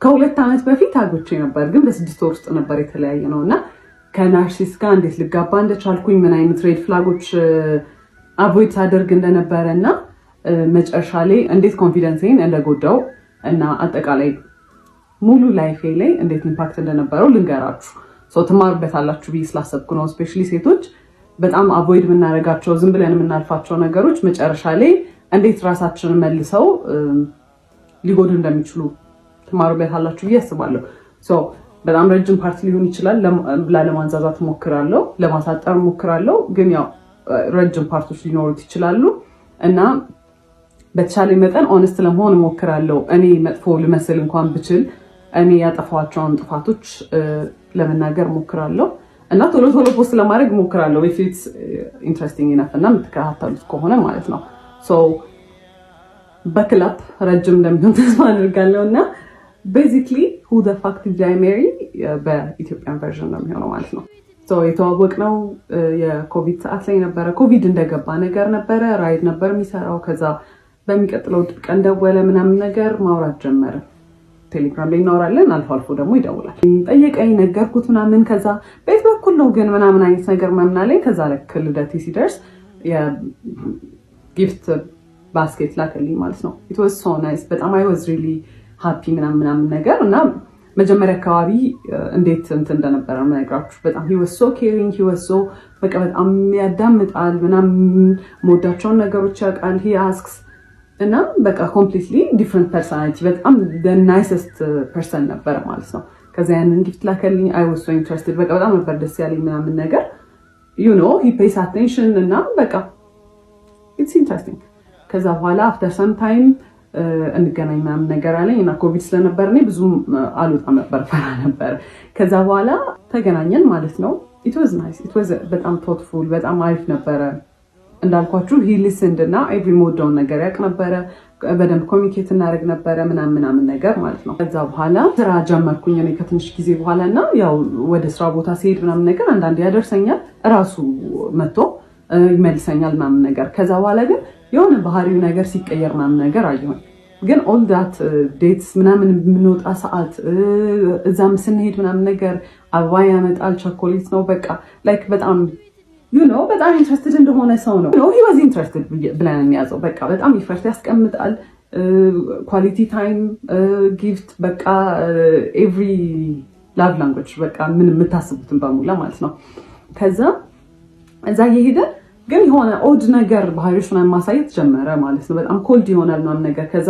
ከሁለት ዓመት በፊት አግብቼ ነበር፣ ግን በ6 ወር ውስጥ ነበር የተለያየ ነውና ከናርሲስ ጋር እንዴት ልጋባ እንደቻልኩኝ ምን አይነት ሬድ ፍላጎች አቮይድ ሳደርግ እንደነበረና መጨረሻ ላይ እንዴት ኮንፊደንሴን እንደጎዳው እና አጠቃላይ ሙሉ ላይፌ ላይ እንዴት ኢምፓክት እንደነበረው ልንገራችሁ። ትማሩበታላችሁ ብዬ ስላሰብኩ ነው። ስፔሻሊ ሴቶች በጣም አቮይድ የምናደርጋቸው ዝም ብለን የምናልፋቸው ነገሮች መጨረሻ ላይ እንዴት ራሳችንን መልሰው ሊጎዱ እንደሚችሉ ትማሩበታላችሁ ብዬ አስባለሁ። በጣም ረጅም ፓርት ሊሆን ይችላል። ለማንዛዛት ሞክራለሁ፣ ለማሳጠር ሞክራለሁ፣ ግን ያው ረጅም ፓርቶች ሊኖሩት ይችላሉ እና በተቻለ መጠን ኦነስት ለመሆን ሞክራለሁ። እኔ መጥፎ ልመስል እንኳን ብችል እኔ ያጠፋቸውን ጥፋቶች ለመናገር ሞክራለሁ እና ቶሎ ቶሎ ፖስት ለማድረግ ሞክራለሁ if it's interesting enough እና የምትከታተሉት ከሆነ ማለት ነው። በክላፕ ረጅም እንደሚሆን ተስፋ አድርጋለሁ እና basically who the fuck did I marry በኢትዮጵያን ቨርዥን ነው የሚሆነው ማለት ነው። የተዋወቅነው የኮቪድ ሰዓት ላይ ነበረ። ኮቪድ እንደገባ ነገር ነበረ። ራይድ ነበር የሚሰራው። ከዛ በሚቀጥለው ቀን ደወለ ምናምን ነገር ማውራት ጀመረ። ቴሌግራም ላይ እናወራለን፣ አልፎ አልፎ ደግሞ ይደውላል። ጠየቀኝ፣ ነገርኩት ምናምን። ከዛ ቤት በኩል ነው ግን ምናምን አይነት ነገር ምናምን አለኝ። ከዛ ልክ ልደቴ ሲደርስ የጊፍት ባስኬት ላከልኝ ማለት ነው። it was so nice በጣም I was really happy ምናምን ነገር እና መጀመሪያ አካባቢ እንዴት እንትን እንደነበረ ምናግራችሁ በጣም he was so caring, he was so በቃ በጣም ያዳምጣል ምናምን ሞዳቸውን ነገሮች ያውቃል። he asks እና በቃ completely different personality በጣም the nicest person ነበር ማለት ነው። ከዛ ያንን ጊፍት ላከልኝ I was so interested በቃ በጣም ነበር ደስ ያለኝ ምናምን ነገር you know he pays attention እና በቃ it's interesting። ከዛ በኋላ after some time እንገናኝ ምናምን ነገር አለኝ እና ኮቪድ ስለነበር እኔ ብዙም አልወጣም ነበር፣ ፈራ ነበር። ከዛ በኋላ ተገናኘን ማለት ነው። it was nice, it was በጣም thoughtful በጣም አሪፍ ነበረ። እንዳልኳችሁ he listened እና every ሞዳውን ነገር ያውቅ ነበረ። በደንብ ኮሚኒኬት እናደርግ ነበረ ምናምን ነገር ማለት ነው። ከዛ በኋላ ስራ ጀመርኩኝ እኔ ከትንሽ ጊዜ በኋላ እና ያው ወደ ስራ ቦታ ሲሄድ ምናምን ነገር አንዳንዴ ያደርሰኛል፣ እራሱ መጥቶ ይመልሰኛል ምናምን ነገር። ከዛ በኋላ ግን የሆነ ባህሪው ነገር ሲቀየር ምናምን ነገር አየሁኝ። ግን all that dates ምናምን የምንወጣ ሰዓት እዛም ስንሄድ ምናምን ነገር አበባ ያመጣል፣ ቸኮሌት ነው በቃ ላይክ በጣም you know በጣም ኢንትረስትድ እንደሆነ ሰው ነው። he was interested ብለን የሚያዘው በቃ በጣም ኢፈርት ያስቀምጣል። ኳሊቲ ታይም ጊፍት በቃ ኤቭሪ ላቭ ላንጉዌጅ በቃ ምን የምታስቡትን በሙላ ማለት ነው። ከዛ እዛ እየሄደ ግን የሆነ ኦድ ነገር ባህሪዎች ምናምን ማሳየት ጀመረ ማለት ነው። በጣም ኮልድ ይሆናል ምናምን ነገር። ከዛ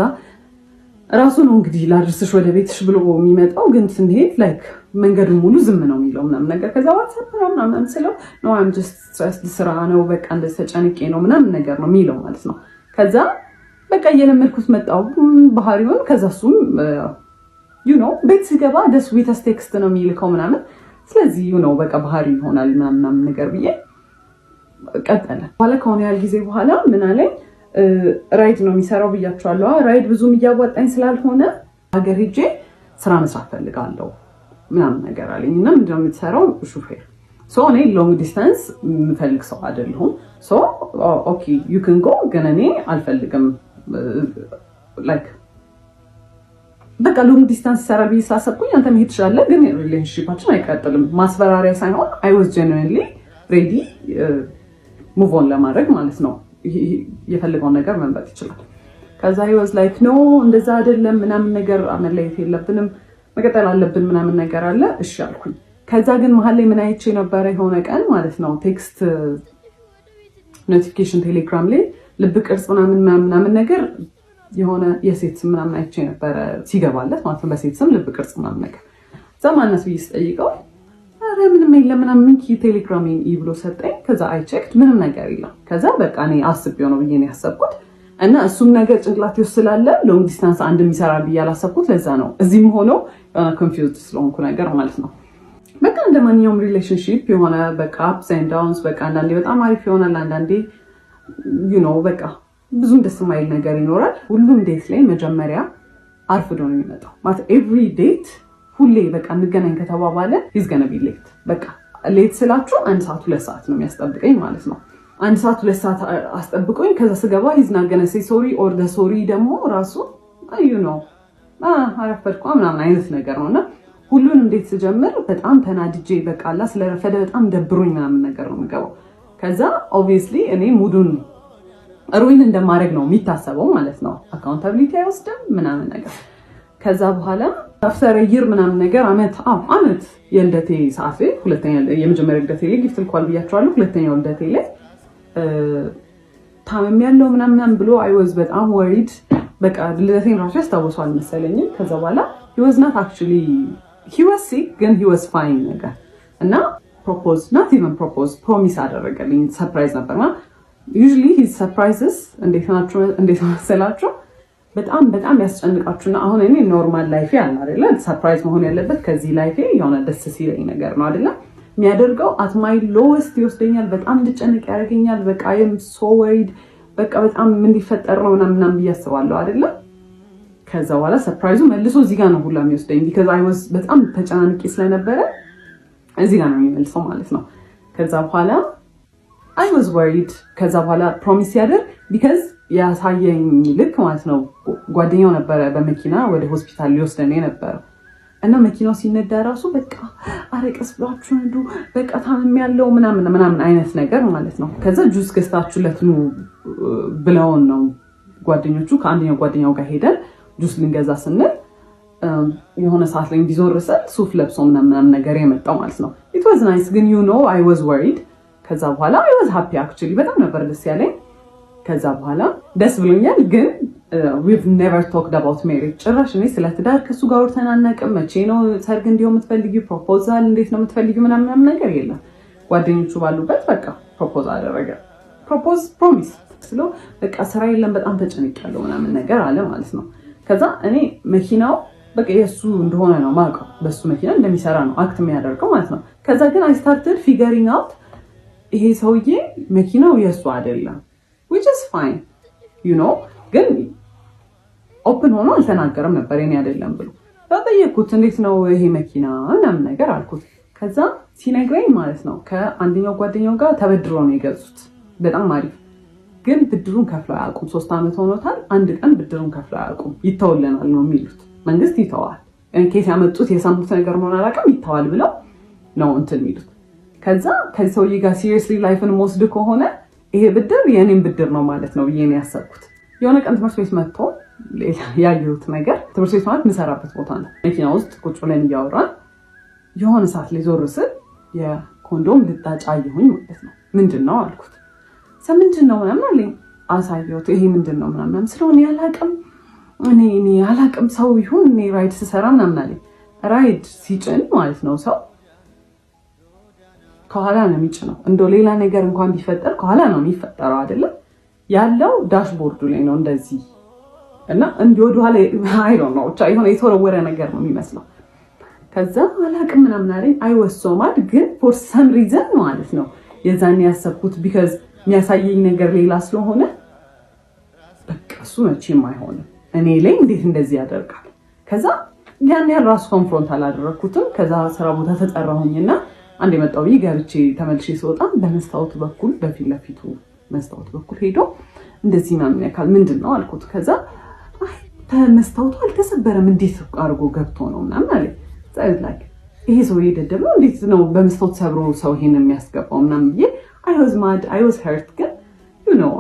ራሱ ነው እንግዲህ ላድርስሽ ወደ ቤትሽ ብሎ የሚመጣው፣ ግን ስንሄድ ላይክ መንገዱን ሙሉ ዝም ነው የሚለው ምናምን ነገር። ከዛ ዋትስአፕ ምናምን ስለው ነው I'm just stressed ስራ ነው በቃ እንደዚህ ተጨንቄ ነው ምናምን ነገር ነው የሚለው ማለት ነው። ከዛ በቃ እየለመድኩት መጣው ባህሪውን። ከዛ እሱም you know ቤት ሲገባ the sweetest text ነው የሚልከው ምናምን። ስለዚህ you know በቃ ባህሪ ይሆናል ምናምን ነገር ብዬ ቀጠለ። በኋላ ከሆነ ያህል ጊዜ በኋላ ምን አለኝ ራይድ ነው የሚሰራው ብያቸዋለሁ። ራይድ ብዙም እያዋጣኝ ስላልሆነ ሀገር ሄጄ ስራ መስራት ፈልጋለሁ ምናምን ነገር አለኝ እና ምንድነው የምትሰራው? ሹፌር። እኔ ሎንግ ዲስታንስ የምፈልግ ሰው አይደለሁም። ኦኬ ዩ ካን ጎ፣ ግን እኔ አልፈልግም ላይክ በቃ ሎንግ ዲስታንስ ይሰራል ብዬ ስላሰብኩኝ አንተ መሄድ ትችላለህ፣ ግን ሪሌሽንሺፓችን አይቀጥልም። ማስፈራሪያ ሳይሆን I was genuinely ready ሙቭ ኦን ለማድረግ ማለት ነው። የፈለገውን ነገር መምረጥ ይችላል። ከዛ he was like no እንደዛ አይደለም ምናምን ነገር መለየት የለብንም መቀጠል አለብን ምናምን ነገር አለ። እሺ አልኩኝ። ከዛ ግን መሀል ላይ ምን አይቼ ነበረ የሆነ ቀን ማለት ነው ቴክስት ኖቲፊኬሽን ቴሌግራም ላይ ልብ ቅርጽ ምናምን ነገር የሆነ የሴት ስም ምናምን አይቼ ነበረ ሲገባለት ማለት ነው። በሴት ስም ልብ ቅርጽ ምናምን ነገር ዘማነስ ብዬ ስጠይቀው አረ ምንም የለም ምናምን ቴሌግራሜን ብሎ ሰጠኝ። ከዛ አይ ቼክድ ምንም ነገር የለም። ከዛ በቃ እኔ አስቤው ነው ብዬ ነው ያሰብኩት እና እሱም ነገር ጭንቅላቴ ውስጥ ስላለ ሎንግ ዲስታንስ አንድ የሚሰራል ብዬ አላሰብኩት። ለዛ ነው እዚህም ሆኖ ኮንፊውዝድ ስለሆንኩ ነገር ማለት ነው። በቃ እንደማንኛውም ሪሌሽንሺፕ የሆነ በቃ አፕስ ኤንድ ዳውንስ በቃ አንዳንዴ በጣም አሪፍ ይሆናል፣ አንዳንዴ you know በቃ ብዙም ደስ የማይል ነገር ይኖራል። ሁሉም ዴት ላይ መጀመሪያ አርፍዶ ነው የሚመጣው ማለት ኤቭሪ ዴት ሁሌ በቃ እንገናኝ ከተባባለ he's gonna be late። በቃ ሌት ስላችሁ 1 ሰዓት 2 ሰዓት ነው የሚያስጠብቀኝ ማለት ነው። 1 ሰዓት 2 ሰዓት አስጠብቆኝ ከዛ ስገባ he's not gonna say sorry or the sorry ደግሞ ራሱ you know አረፈድኩ ምናምን አይነት ነገር ነውና ሁሉን እንዴት ስጀምር በጣም ተናድጄ በቃ አላ ስለረፈደ በጣም ደብሮኝ ምናምን ነገር ነው የምገባው። ከዛ ኦብቪየስሊ እኔ ሙዱን ሩዊን እንደማድረግ ነው የሚታሰበው ማለት ነው። አካውንታቢሊቲ አይወስድም ምናምን ነገር። ከዛ በኋላ አፍተር ይር ምናምን ነገር አመት የልደቴ ሰዓት ላይ ሁለተኛ የመጀመሪያ ልደቴ ላይ ጊፍት ልኳል ብያቸዋለሁ። ሁለተኛው ልደቴ ላይ ታመም ያለው ምናምን ብሎ አይ ዋዝ በጣም ወሪድ። በቃ ልደቴን ራሱ ያስታውሰዋል መሰለኝ። ከዛ በኋላ he was not actually he was sick ግን he was fine ነገር እና ፕሮፖዝ not even propose ፕሮሚስ አደረገልኝ። ሰርፕራይዝ ነበርና usually his surprises እንዴት መሰላችሁ በጣም ያስጨንቃችሁና አሁን እኔ ኖርማል ላይፍ ያለ አይደለ ሰርፕራይዝ መሆን ያለበት ከዚህ ላይፍ የሆነ ደስ ሲለኝ ነገር ነው አይደለ የሚያደርገው at my lowest ይወስደኛል። በጣም እንድጨነቅ ያደርገኛል። በቃ I am so worried በቃ በጣም ምን ሊፈጠር ነው ምናምን ብያስባለሁ አይደለ። ከዛ በኋላ ሰርፕራይዙ መልሶ እዚህ ጋር ነው ሁላ የሚወስደኝ because I was በጣም ተጨናንቄ ስለነበረ እዚህ ጋር ነው የሚመልሰው ማለት ነው። ከዛ በኋላ I was worried ከዛ በኋላ ፕሮሚስ ያደርግ because ያሳየኝ ልክ ማለት ነው ጓደኛው ነበረ በመኪና ወደ ሆስፒታል ሊወስደኝ ነበር እና መኪናው ሲነዳ ራሱ በቃ አረቀስ ብላችሁ ነዱ በቃ ታምም ያለው ምናምን አይነት ነገር ማለት ነው። ከዛ ጁስ ገዝታችሁለት ነው ብለውን ነው ጓደኞቹ ከአንደኛው ጓደኛው ጋር ሄደን ጁስ ልንገዛ ስንል የሆነ ሰዓት ላይ እንዲዞር ሰል ሱፍ ለብሶ ምናምን ነገር የመጣው ማለት ነው። it was nice ግን you know I was worried። ከዛ በኋላ I was happy actually በጣም ነበር ደስ ያለኝ። ከዛ በኋላ ደስ ብሎኛል ግን we've never talked about marriage ጭራሽ እኔ ስለ ትዳር ከሱ ጋር ወርተናናቅም። መቼ ነው ሰርግ እንዲያው የምትፈልጊው ፕሮፖዛል እንዴት ነው የምትፈልጊው ምናምን ነገር የለም። ጓደኞቹ ባሉበት በቃ ፕሮፖዝ አደረገ። ፕሮሚስ ስለው በቃ ስራ የለም በጣም ተጨንቄያለሁ ምናምን ነገር አለ ማለት ነው። ከዛ እኔ መኪናው በቃ የሱ እንደሆነ ነው ማውቀው በሱ መኪና እንደሚሰራ ነው አክት የሚያደርገው ማለት ነው። ከዛ ግን I started figuring out ይሄ ሰውዬ መኪናው የሱ አይደለም which is fine you know ግን ኦፕን ሆኖ አልተናገረም ነበር የኔ አይደለም ብሎ ተጠየቅኩት። እንዴት ነው ይሄ መኪና ምናምን ነገር አልኩት። ከዛ ሲነግረኝ ማለት ነው ከአንደኛው ጓደኛው ጋር ተበድሮ ነው የገዙት በጣም አሪፍ ግን ብድሩን ከፍለው አያውቁም። 3 አመት ሆኖታል። አንድ ቀን ብድሩን ከፍለው አያውቁም። ይተውልናል ነው የሚሉት። መንግስት ይተዋል እንኬት ያመጡት የሰሙት ነገር ነው አላውቅም ይተዋል ብለው ነው እንትን የሚሉት። ከዛ ከዚህ ሰውዬ ጋር ሲሪየስሊ ላይፍን ወስድ ከሆነ ይሄ ብድር የኔን ብድር ነው ማለት ነው ብዬ ነው ያሰብኩት። የሆነ ቀን ትምህርት ቤት መጥቶ ያየሁት ነገር ትምህርት ቤት ማለት የምሰራበት ቦታ ነው። መኪና ውስጥ ቁጭ ብለን እያወራን የሆነ ሰዓት ላይ ዞር ስል የኮንዶም ልጣጭ አየሁኝ ማለት ነው። ምንድን ነው አልኩት። ምንድን ነው ምናምን አለኝ። አሳየሁት። ይሄ ምንድን ነው ምናምን ስለሆነ ያላቅም እኔ ያላቅም ሰው ይሁን እኔ ራይድ ስሰራ ምናምን አለኝ። ራይድ ሲጭን ማለት ነው ሰው ከኋላ ነው የሚጭነው። እንደው ሌላ ነገር እንኳን ቢፈጠር ከኋላ ነው የሚፈጠረው አይደለም ያለው ዳሽቦርዱ ላይ ነው እንደዚህ እና እንዲወዱ ኋላ አይ ዶንት ኖ ብቻ የሆነ የተወረወረ ነገር ነው የሚመስለው። ከዛ አላቅም ምናምን አለኝ። አይ ዋስ ሶ ማድ ግን ፎር ሰም ሪዝን ማለት ነው የዛኔ ያሰብኩት ቢካዝ የሚያሳየኝ ነገር ሌላ ስለሆነ በቃ እሱ መቼም አይሆንም እኔ ላይ እንዴት እንደዚህ ያደርጋል። ከዛ ያን ያህል ራሱ ኮንፍሮንት አላደረኩትም። ከዛ ስራ ቦታ ተጠራሁኝና አንድ የመጣው ገብቼ ተመልሼ ስወጣ በመስታወት በኩል በፊት ለፊቱ መስታወት በኩል ሄዶ እንደዚህ ምናምን ያካል ምንድን ነው አልኩት። ከዛ መስታወቱ አልተሰበረም እንዴት አድርጎ ገብቶ ነው ምናምን አለኝ። ይሄ ሰው የደደብ ነው እንዴት ነው በመስታወት ሰብሮ ሰው ይሄን የሚያስገባው ምናምን ብዬ I was mad I was hurt ግን you know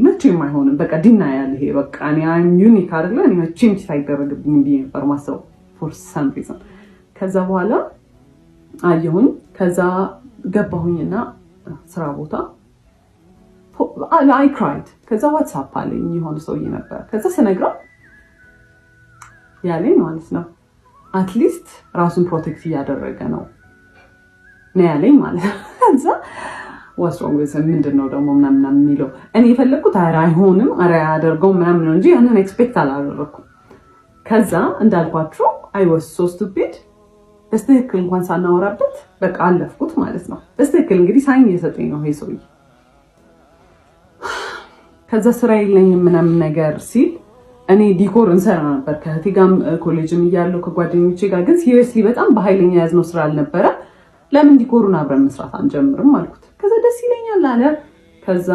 መቼም አይሆንም በቃ ዲና ያለ ይሄ በቃ እኔ I'm unique አይደለ እኔ መቼም ሳይደረግብኝ ብዬ ነበር ማሰብ for some reason። ከዛ በኋላ አየሁኝ። ከዛ ገባሁኝና ስራ ቦታ I cried። ከዛ ዋትስአፕ አለኝ የሆነ ሰውዬ ነበር። ከዛ ስነግረው ያለኝ ማለት ነው አትሊስት ራሱን ፕሮቴክት እያደረገ ነው ያለኝ ማለት ነው። ከዛ ወስሮም ምንድነው ደግሞ ምናምን የሚለው እኔ የፈለኩት አይሆንም አያደርገውም ምናምን ነው እንጂ ያንን ኤክስፔክት አላደረኩም። ከዛ እንዳልኳችሁ I was so stupid በስትክክል እንኳን ሳናወራበት በቃ አለፍኩት ማለት ነው። በስትክክል እንግዲህ ሳይን እየሰጠኝ ነው ይሄ ሰውዬ። ከዛ ስራ የለኝም ምናምን ነገር ሲል እኔ ዲኮር እንሰራ ነበር ከእህቴ ጋርም ኮሌጅም እያለሁ ከጓደኞቼ ጋር ግን ሲሪየስሊ በጣም በኃይለኛ ያዝነው ስራ አልነበረ። ለምን ዲኮሩን አብረን መስራት አንጀምርም አልኩት። ከዛ ደስ ይለኛል አለ። ከዛ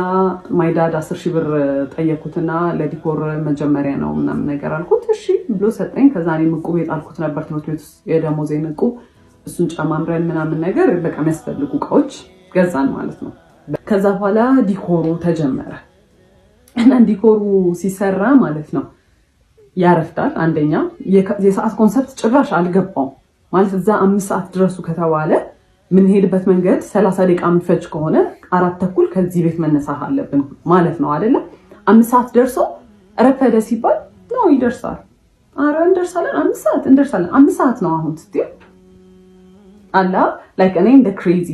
ማይዳድ 10,000 ብር ጠየኩትና ለዲኮር መጀመሪያ ነው ምናምን ነገር አልኩት። እሺ ብሎ ሰጠኝ። ከዛ እኔ ዕቁብ የጣልኩት ነበር ትምህርት ቤት ውስጥ የደሞዜን ዕቁብ፣ እሱን ጨማምረን ምናምን ነገር በቃ የሚያስፈልጉ እቃዎች ገዛን ማለት ነው። ከዛ በኋላ ዲኮሩ ተጀመረ እና ዲኮሩ ሲሰራ ማለት ነው ያረፍታል። አንደኛ የሰዓት ኮንሰፕት ጭራሽ አልገባውም ማለት እዛ 5 ሰዓት ድረሱ ከተባለ ምንሄድበት መንገድ 30 ደቂቃ የሚፈጅ ከሆነ 4:30 ከዚህ ቤት መነሳት አለብን ማለት ነው አይደለም። 5 ሰዓት ደርሶ ረፈደ ሲባል ነው ይደርሳል። አረ እንደርሳለን፣ 5 ሰዓት እንደርሳለን። 5 ሰዓት ነው አሁን ስትይ አላ ላይክ እኔ እንደ ክሬዚ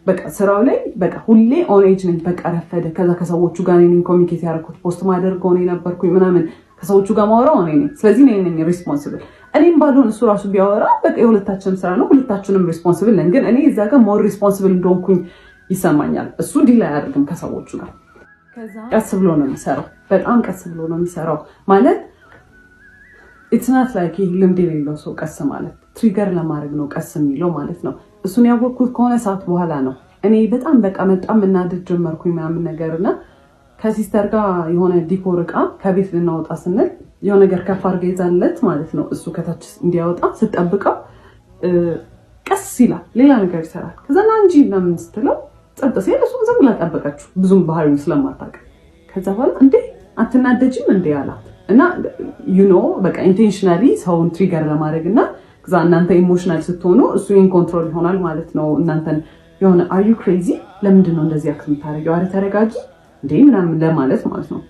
በቃ ስራው ላይ በቃ ሁሌ ኦን ኤጅ ነኝ። በቃ ረፈደ። ከዛ ከሰዎቹ ጋር ነኝ ኮሚኒኬት ያደረኩት ፖስት ማደርገው እኔ ነበርኩኝ ምናምን ከሰዎቹ ጋር ማወራው እኔ ነኝ። ስለዚህ እኔ ነኝ ሪስፖንሲብል። እኔም ባልሆን እሱ ራሱ ቢያወራ በቃ የሁለታችንም ስራ ነው፣ ሁለታችንም ሪስፖንሲብል ነን። ግን እኔ እዛ ጋር ሞር ሪስፖንሲብል እንደሆንኩኝ ይሰማኛል። እሱ ዲል አያደርግም ከሰዎቹ ጋር። ከዛ ቀስ ብሎ ነው የሚሰራው፣ በጣም ቀስ ብሎ ነው የሚሰራው ማለት ኢትስ ናት ላይክ ልምድ የሌለው ሰው ቀስ ማለት ትሪገር ለማድረግ ነው ቀስ የሚለው ማለት ነው። እሱን ያወቅኩት ከሆነ ሰዓት በኋላ ነው። እኔ በጣም በቃ በጣም እናድድ ጀመርኩኝ ምናምን ነገርና ከሲስተር ጋር የሆነ ዲኮር እቃ ከቤት ልናወጣ ስንል የሆነ ነገር ከፍ አድርጋ ይዛለት ማለት ነው። እሱ ከታች እንዲያወጣ ስጠብቀው ቀስ ይላል፣ ሌላ ነገር ይሰራል። ከዛ ና እንጂ ምናምን ስትለው ጸጥ ሲል እሱም ዝም ብላ ጠበቀችው፣ ብዙም ባህሪውን ስለማታውቅ። ከዛ በኋላ እንዴ አትናደጅም እንዴ አላት እና በቃ ኢንቴንሽናሊ ሰውን ትሪገር ለማድረግ እና ከዛ እናንተ ኢሞሽናል ስትሆኑ እሱ ኢን ኮንትሮል ይሆናል ማለት ነው። እናንተን የሆነ አር ዩ ክሬዚ ለምንድን ነው እንደዚህ አክት የምታደርጊው? አረ ተረጋጊ እንዴ ምናምን ለማለት ማለት ነው።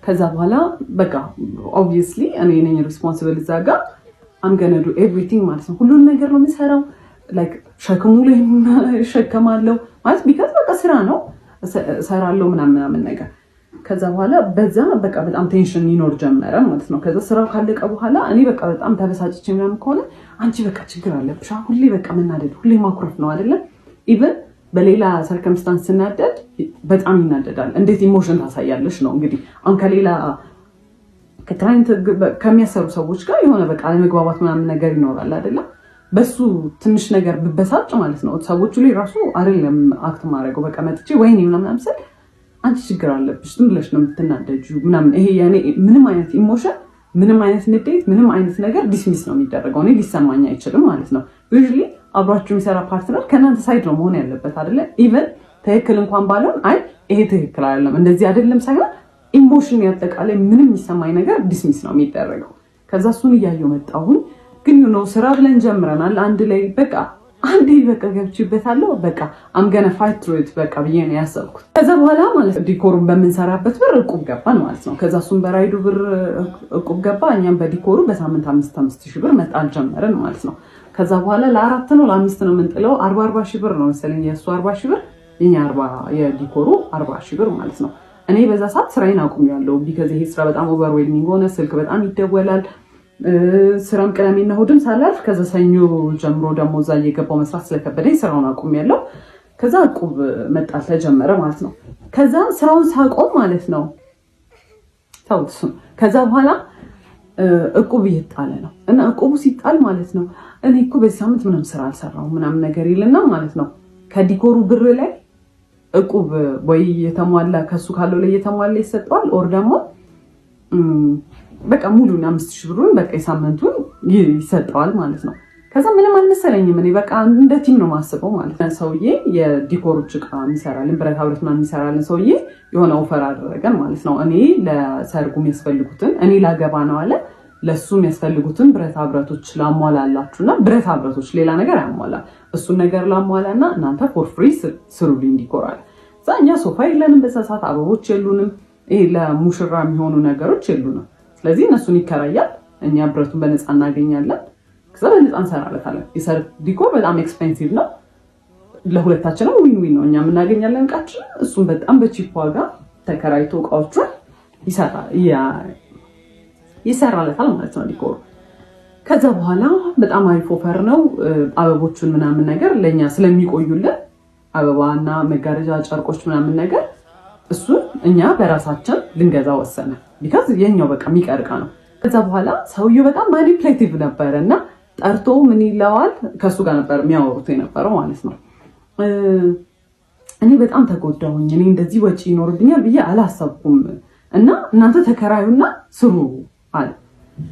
ከዛ በኋላ በቃ ኦብቪየስሊ እኔ ነኝ ሪስፖንሲብል እዛ ጋር አም ገነ ዱ ኤቭሪቲንግ ማለት ነው። ሁሉን ነገር ነው የምሰራው። ላይክ ሸክሙ ላይ እሸከማለሁ ማለት ቢካዝ በቃ ስራ ነው እሰራለሁ ምናምን ነገር። ከዛ በኋላ በዛ በቃ በጣም ቴንሽን ይኖር ጀመረ ማለት ነው። ከዛ ስራው ካለቀ በኋላ እኔ በቃ በጣም ተበሳጭቼ ምናምን ከሆነ አንቺ በቃ ችግር አለብሽ ሁሌ በቃ መናደድ ሁሌ ማኩረፍ ነው አይደለም። ኢቨን በሌላ ሰርከምስታንስ ስናደድ በጣም ይናደዳል። እንዴት ኢሞሽን ታሳያለሽ ነው እንግዲህ። አሁን ከሌላ ከክላይንት ከሚያሰሩ ሰዎች ጋር የሆነ በቃ ለመግባባት ምናምን ነገር ይኖራል አይደለም። በሱ ትንሽ ነገር ብበሳጭ ማለት ነው ሰዎቹ ላይ ራሱ አይደለም አክት ማድረገው በቃ መጥቼ ወይኔ ምናምን ስል አንቺ ችግር አለብሽ ዝም ብለሽ ነው የምትናደጂው ምናምን። ይሄ ያኔ ምንም አይነት ኢሞሽን ምንም አይነት ንዴት ምንም አይነት ነገር ዲስሚስ ነው የሚደረገው። እኔ ሊሰማኝ አይችልም ማለት ነው። ዩዥሊ አብሯችሁ የሚሰራ ፓርትነር ከእናንተ ሳይድ ነው መሆን ያለበት አይደለ። ኢቨን ትክክል እንኳን ባልሆን አይ ይሄ ትክክል አይደለም እንደዚህ አይደለም ሳይሆን ኢሞሽን ያጠቃላይ ምንም የሚሰማኝ ነገር ዲስሚስ ነው የሚደረገው። ከዛ እሱን እያየሁ መጣሁን። ግን ስራ ብለን ጀምረናል አንድ ላይ በቃ አንዴ በቃ ገብቼበታለሁ በቃ አምገነ ፋይት ትሩ ኢት በቃ ብዬ ነው ያሰብኩት። ከዛ በኋላ ማለት ዲኮሩን በምንሰራበት ብር ዕቁብ ገባን ማለት ነው። ከዛ እሱን በራይዱ ብር ዕቁብ ገባ፣ እኛም በዲኮሩ በሳምንት 5,000 ብር መጣል ጀመርን ማለት ነው። ከዛ በኋላ ለ4 ነው ለ5 ነው የምንጥለው 40,000 ብር ነው መሰለኝ የእሱ 40,000 ብር የኛ 40 የዲኮሩ 40,000 ብር ማለት ነው። እኔ በዛ ሰዓት ስራዬን አቁሜያለሁ። ቢካዝ ይሄ ስራ በጣም ኦቨርዌልሚንግ ሆነ። ስልክ በጣም ይደወላል። ስራም ቅዳሜና እሑድም ሳላልፍ ከዛ ሰኞ ጀምሮ ደግሞ እዛ እየገባው መስራት ስለከበደኝ ስራውን አቁሜያለሁ። ከዛ ዕቁብ መጣል ተጀመረ ማለት ነው። ከዛ ስራውን ሳቆም ማለት ነው ታውትሱ ከዛ በኋላ ዕቁብ እየጣለ ነው እና ዕቁቡ ሲጣል ማለት ነው እኔ እኮ በዚህ ሳምንት ምንም ስራ አልሰራሁም ምናምን ነገር ይልና ማለት ነው ከዲኮሩ ብር ላይ ዕቁብ ወይ የተሟላ ከሱ ካለው ላይ የተሟላ ይሰጠዋል ኦር ደግሞ በቃ ሙሉና 5,000 ብሩን በቃ የሳምንቱን ይሰጠዋል ማለት ነው። ከዛ ምንም አልመሰለኝም። እኔ በቃ እንደ ቲም ነው ማስበው ማለት ነው። ሰውዬ የዲኮሮች ዕቃ የሚሰራልን ብረታ ብረት ምናምን የሚሰራልን ሰውዬ የሆነ ኦፈር አደረገን ማለት ነው። እኔ ለሰርጉ የሚያስፈልጉትን እኔ ላገባ ነው አለ ለሱ የሚያስፈልጉትን ብረታ ብረቶች ላሟላላችሁና ብረታ ብረቶች ሌላ ነገር ያሟላል እሱን ነገር ላሟላና እናንተ ፎር ፍሪ ስሩልኝ ዲኮራል። እዛ እኛ ሶፋ የለንም በዛ ሰዓት አበቦች የሉንም። ይሄ ለሙሽራ የሚሆኑ ነገሮች የሉንም። ስለዚህ እነሱን ይከራያል፣ እኛ ብረቱን በነፃ እናገኛለን። ከዛ በነፃ እንሰራለታለን። የሰርግ ዲኮር በጣም ኤክስፔንሲቭ ነው፣ ለሁለታችንም ዊን ዊን ነው። እኛ የምናገኛለን እቃችን፣ እሱም በጣም በቺፕ ዋጋ ተከራይቶ እቃዎቹን ይሰራለታል ማለት ነው ዲኮሩ። ከዛ በኋላ በጣም አሪፍ ኦፈር ነው። አበቦቹን ምናምን ነገር ለእኛ ስለሚቆዩልን አበባና መጋረጃ ጨርቆች ምናምን ነገር እሱን እኛ በራሳችን ልንገዛ ወሰነ። ቢካዝ የኛው በቃ የሚቀርቃ ነው። ከዛ በኋላ ሰውየው በጣም ማኒፕሌቲቭ ነበረ እና ጠርቶ ምን ይለዋል ከሱ ጋር ነበር የሚያወሩት የነበረው ማለት ነው። እኔ በጣም ተጎዳሁኝ። እኔ እንደዚህ ወጪ ይኖርብኛል ብዬ አላሰብኩም እና እናንተ ተከራዩና ስሩ አለ።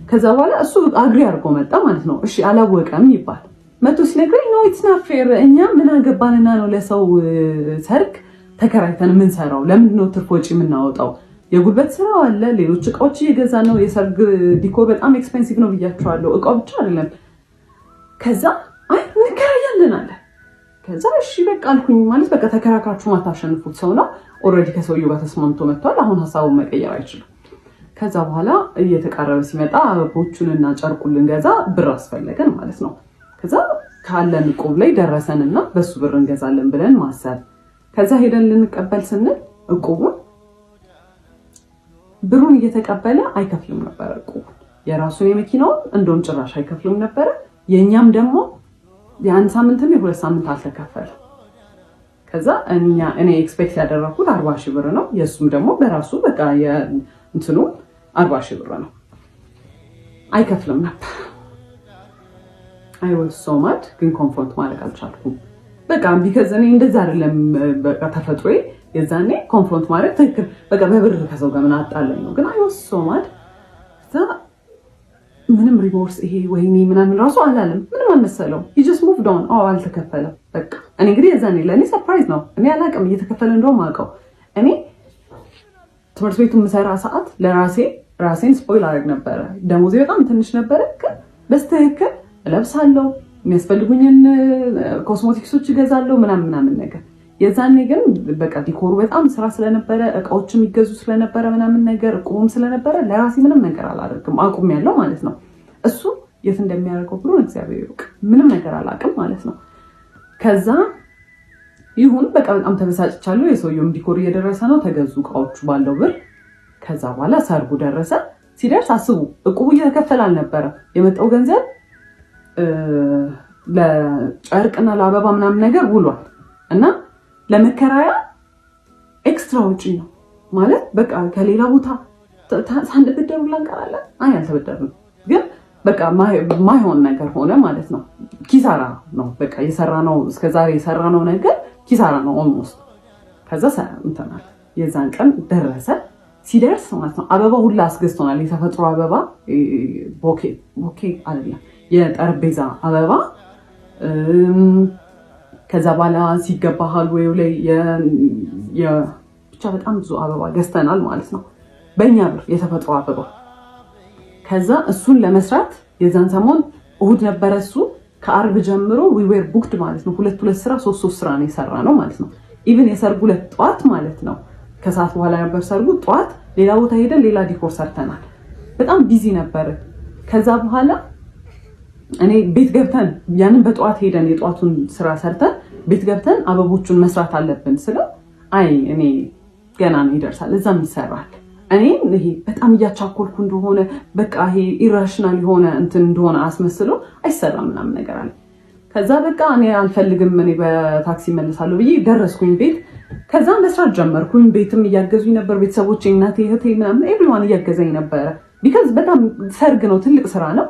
ከዛ በኋላ እሱ አግሪ አድርጎ መጣ ማለት ነው። እሺ አላወቀም ይባል መቶ ሲነግረኝ ነው ኢትስ ናት ፌር። እኛ ምን አገባንና ነው ለሰው ሰርግ ተከራይተን የምንሰራው? ለምንድን ነው ትርፍ ወጪ የምናወጣው? የጉልበት ስራው አለ፣ ሌሎች እቃዎች እየገዛ ነው። የሰርግ ዲኮር በጣም ኤክስፔንሲቭ ነው ብያቸዋለሁ። እቃው ብቻ አይደለም። ከዛ አይ እንከራያለን አለ። ከዛ እሺ በቃ አልኩኝ። ማለት በቃ ተከራክራችሁ ማታሸንፉት ሰው ነው። ኦልሬዲ ከሰውየው ጋር ተስማምቶ መጥቷል። አሁን ሀሳቡን መቀየር አይችልም። ከዛ በኋላ እየተቃረበ ሲመጣ አበቦቹንና ጨርቁን ልንገዛ ብር አስፈለገን ማለት ነው። ከዛ ካለን እቁብ ላይ ደረሰንና በሱ ብር እንገዛለን ብለን ማሰብ። ከዛ ሄደን ልንቀበል ስንል እቁቡን ብሩን እየተቀበለ አይከፍልም ነበር። እቁቡን የራሱን የመኪናውን እንደውም ጭራሽ አይከፍልም ነበር። የኛም ደግሞ የአንድ ሳምንትም የሁለት ሳምንት አልተከፈለም። ከዛ እኔ ኤክስፔክት ያደረኩት 40 ሺህ ብር ነው። የሱም ደግሞ በራሱ በቃ እንትኑ 40 ሺህ ብር ነው። አይከፍልም ነበር። አይ ዋዝ ሶ ማድ ግን ኮንፍሮንት ማድረግ አልቻልኩም። በቃ ቢከዝ እኔ እንደዛ አይደለም በቃ ተፈጥሮዬ። የዛኔ ኮንፍሮንት ማድረግ ትክክል በቃ በብር ከሰው ጋር ምን አጣለኝ ነው። ግን አይ ዋዝ ሶ ማድ ምንም ሪሞርስ ይሄ ወይኔ ምናምን ራሱ አላለም። ምንም አልመሰለው። he just moved on። አልተከፈለም በቃ። እኔ እንግዲህ የዛኔ ለእኔ ሰርፕራይዝ ነው። እኔ አላውቅም እየተከፈለ እንደውም አውቀው። እኔ ትምህርት ቤቱ የምሰራ ሰዓት ራሴን ስፖይል አደረግ ነበረ። ደሞዜ በጣም ትንሽ ነበረ። ግን በስተክክል እለብሳለሁ፣ የሚያስፈልጉኝን ኮስሞቲክሶች እገዛለሁ ምናምን ነገር። የዛኔ ግን በቃ ዲኮሩ በጣም ስራ ስለነበረ እቃዎች የሚገዙ ስለነበረ ምናምን ነገር ቁም ስለነበረ ለራሴ ምንም ነገር አላደርግም። አቁም ያለው ማለት ነው። እሱ የት እንደሚያደርገው ብሎ እግዚአብሔር ይወቅ። ምንም ነገር አላውቅም ማለት ነው። ከዛ ይሁን በቃ በጣም ተበሳጭቻለሁ። የሰውየውም ዲኮር እየደረሰ ነው። ተገዙ እቃዎቹ ባለው ብር። ከዛ በኋላ ሰርጉ ደረሰ። ሲደርስ አስቡ እቁቡ እየተከፈለ አልነበረ። የመጣው ገንዘብ ለጨርቅና ለአበባ ምናምን ነገር ውሏል እና ለመከራያ ኤክስትራ ውጪ ነው ማለት በቃ ከሌላ ቦታ ሳንበደር ብላ እንቀራለን። አይ አልተበደርንም፣ ግን በቃ ማይሆን ነገር ሆነ ማለት ነው። ኪሳራ ነው በቃ የሰራነው እስከዛሬ የሰራነው ነገር ኪሳራ ነው ኦልሞስት። ከዛ እንተናል የዛን ቀን ደረሰ። ሲደርስ ማለት ነው አበባ ሁላ አስገዝቶናል። የተፈጥሮ አበባ ቦኬ አይደለም የጠረጴዛ አበባ። ከዛ በኋላ ሲገባ ሃልዌው ላይ ብቻ በጣም ብዙ አበባ ገዝተናል ማለት ነው በእኛ ብር የተፈጥሮ አበባ። ከዛ እሱን ለመስራት የዛን ሰሞን እሁድ ነበረ። እሱ ከአርብ ጀምሮ we were booked ማለት ነው። ሁለት ስራ ሶስት ስራ ነው የሰራ ነው ማለት ነው። ኢቭን የሰርጉ ዕለት ጠዋት ማለት ነው ከሰዓት በኋላ ነበር ሰርጉ። ጠዋት ሌላ ቦታ ሄደን ሌላ ዲኮር ሰርተናል። በጣም ቢዚ ነበር። ከዛ በኋላ እኔ ቤት ገብተን ያንን በጠዋት ሄደን የጠዋቱን ስራ ሰርተን ቤት ገብተን አበቦቹን መስራት አለብን ስለው አይ እኔ ገና ነው ይደርሳል፣ እዛም ይሰራል። እኔ ይሄ በጣም እያቻኮልኩ እንደሆነ በቃ ይሄ ኢራሽናል የሆነ እንትን እንደሆነ አስመስሎ አይሰራም ምናምን ነገር አለ። ከዛ በቃ እኔ አልፈልግም፣ እኔ በታክሲ መለሳለሁ ብዬ ደረስኩኝ ቤት። ከዛ መስራት ጀመርኩኝ። ቤትም እያገዙኝ ነበር ቤተሰቦቼ፣ እናቴ፣ እህቴ ምናምን ኤቭሪዋን እያገዘኝ ነበረ። ቢካዝ በጣም ሰርግ ነው፣ ትልቅ ስራ ነው።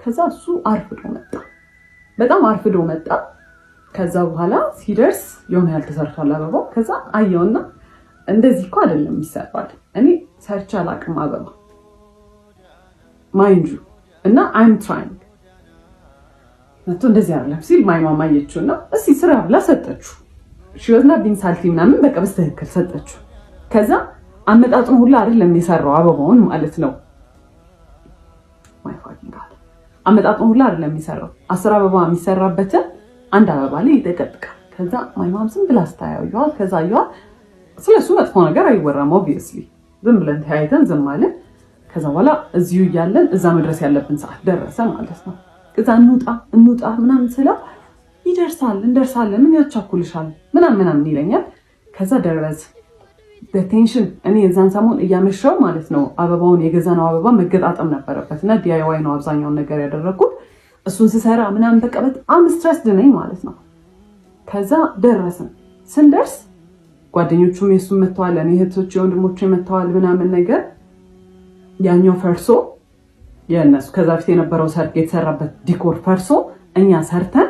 ከዛ እሱ በጣም አርፍዶ መጣ። ከዛ በኋላ ሲደርስ የሆነ ያህል ተሰርቷል አበባው። ከዛ አየውና እንደዚህ እኮ አይደለም ይሰራል። እኔ ሰርቼ አላውቅም አበባ ማይንዱ እና I'm trying ነቶ እንደዚህ አይደለም ሲል ማይ ማማ አየችውና እስቲ ስራ ብላ ሰጠችው። ሽወዝና ቢንሳልቲ ምናምን በቃ በስተክክል ሰጠችው። ከዛ አመጣጡን ሁላ አይደለም የሰራው አበባውን ማለት ነው። ማይ ፋኪንግ ጋድ አመጣጡን ሁላ አይደለም የሚሰራው። 10 አበባ የሚሰራበት አንድ አበባ ላይ ይጠቀጥቃል። ከዛ ማይ ማም ዝም ብላ ስታየው ከዛ ያው ስለሱ መጥፎ ነገር አይወራም ኦብቪየስሊ። ዝም ብለን ተያይተን ዝም ማለት። ከዛ በኋላ እዚሁ እያለን እዛ መድረስ ያለብን ሰዓት ደረሰ ማለት ነው። ከዛ እንውጣ ምናምን ስለው ይደርሳል እንደርሳለን ምን ያቻኩልሻል ምናምን ይለኛል። ከዛ ደረስ በቴንሽን እኔ የዛን ሰሞን እያመሸው ማለት ነው አበባውን የገዛነው አበባ መገጣጠም ነበረበት እና ዲአይዋይ ነው አብዛኛውን ነገር ያደረኩት። እሱን ስሰራ ምናምን በቃ በጣም ስትረስድ ነኝ ማለት ነው። ከዛ ደረስን። ስንደርስ ጓደኞቹም የሱም መተዋል፣ እኔ እህቶቼ ወንድሞቼ መተዋል ምናምን ነገር። ያኛው ፈርሶ የእነሱ ከዛ ፊት የነበረው ሰርግ የተሰራበት ዲኮር ፈርሶ እኛ ሰርተን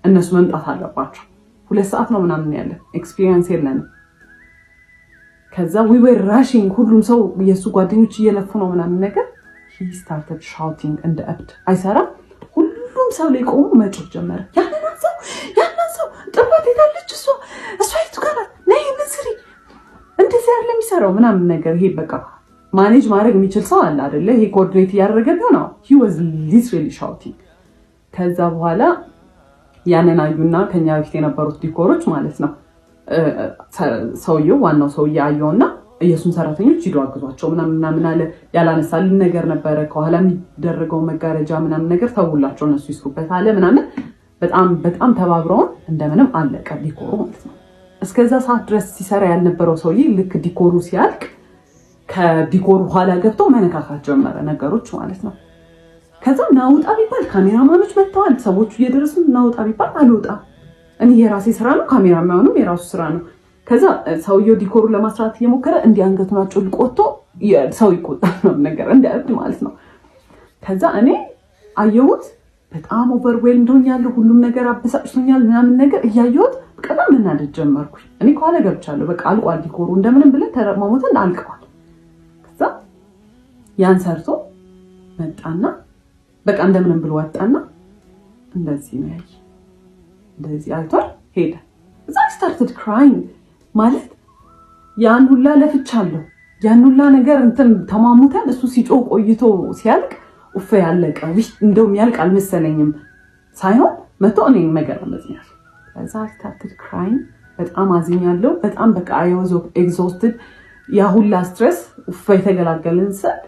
እነሱ መምጣት አለባቸው። 2 ሰዓት ነው ምናምን ያለ ኤክስፒሪየንስ የለንም። ከዛ we were rushing ሁሉም ሰው የሱ ጓደኞች እየለፉ ነው ምናምን ነገር he started shouting እንደ እብድ አይሰራም። ሁሉም ሰው ላይ ቆሞ መጮህ ጀመረ። ያንን ሰው ጥባት ሄዳለች እሷ የቱ ጋር ነይ ምስሪ እንደዚህ ያለ የሚሰራው ምናምን ነገር ይሄ በቃ ማኔጅ ማድረግ የሚችል ሰው አለ አይደለ? ይሄ ኮኦርዲኔት እያደረገ ነው። he was literally shouting። ከዛ በኋላ ያንን አዩና ከኛ በፊት የነበሩት ዲኮሮች ማለት ነው ሰውየው ዋናው ሰውዬ አየውና የሱን ሰራተኞች ሂዱ አግዟቸው ምናምን አለ። ያላነሳልን ነገር ነበረ ከኋላ የሚደረገው መጋረጃ ምናምን ነገር ተውላቸው እነሱ ይስሩበት አለ ምናምን። በጣም ተባብረውን እንደምንም አለቀ ዲኮሩ ማለት ነው። እስከዛ ሰዓት ድረስ ሲሰራ ያልነበረው ሰውዬ ልክ ዲኮሩ ሲያልቅ ከዲኮሩ ኋላ ገብቶ መነካካት ጀመረ ነገሮች ማለት ነው። ከዛ ናውጣ ቢባል ካሜራማኖች መጥተዋል፣ ሰዎቹ እየደረሱ ናውጣ ቢባል አልወጣም። እኔ የራሴ ስራ ነው፣ ካሜራማኑም የራሱ ስራ ነው። ከዛ ሰውየው ዲኮሩ ለማስራት እየሞከረ እንዲህ አንገቱን አጭልቆ ወጥቶ ሰው ይቆጣል ነው ነገር እንደ እብድ ማለት ነው። ከዛ እኔ አየሁት በጣም ኦቨርዌልምድ ሆኛለሁ፣ ሁሉም ነገር አበሳጭቶኛል ምናምን ነገር እያየሁት በጣም መናደድ ጀመርኩኝ። እኔ ከኋላ ገብቻለሁ፣ በቃ አልቋል ዲኮሩ እንደምንም ብለን ተረማሞተን አልቀዋል። ከዛ ያን ሰርቶ መጣና በቃ እንደምንም ብሎ ወጣና እንደዚህ ነው ያይ እንደዚህ አይቷል ሄደ። እዛ ስታርትድ ክራይንግ ማለት ያን ሁላ ለፍቻለሁ፣ ያን ሁላ ነገር እንትን ተማሙተን እሱ ሲጮህ ቆይቶ ሲያልቅ ኡፍ ያለቀ እንደውም ያልቅ አልመሰለኝም ሳይሆን መቶ እኔን መገረም ነው። ከዛ ስታርትድ ክራይንግ በጣም አዝኛለሁ። በጣም በቃ I was exhausted። ያ ሁላ ስትሬስ ኡፍ የተገላገልን ሰድ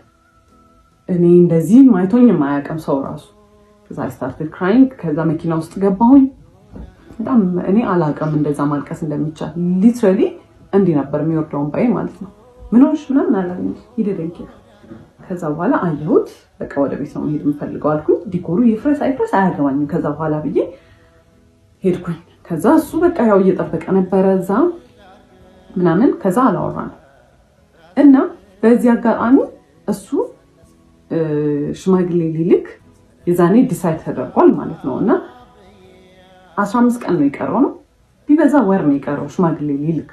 እኔ እንደዚህ ማይቶኝም አያውቅም ሰው ራሱ። ከዛ ስታርትድ ክራይንግ ከዛ መኪና ውስጥ ገባሁኝ። በጣም እኔ አላውቅም እንደዛ ማልቀስ እንደሚቻል። ሊትራሊ እንዲህ ነበር የሚወርደውን ባይ ማለት ነው። ምን ሆነሽ ምናምን አላለኝ ይደደንኪ። ከዛ በኋላ አየሁት በቃ ወደ ቤት ነው መሄድ የምፈልገው አልኩኝ። ዲኮሩ ይፍረስ አይፍረስ አያገባኝም ከዛ በኋላ ብዬ ሄድኩኝ። ከዛ እሱ በቃ ያው እየጠበቀ ነበረ እዛ ምናምን። ከዛ አላወራንም እና በዚህ አጋጣሚ እሱ ሽማግሌ ሊልክ የዛኔ ዲሳይድ ተደርጓል ማለት ነው። እና 15 ቀን ነው የቀረው ነው ቢበዛ ወር ነው የቀረው ሽማግሌ ሊልክ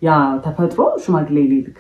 ያ ተፈጥሮ ሽማግሌ ሊልክ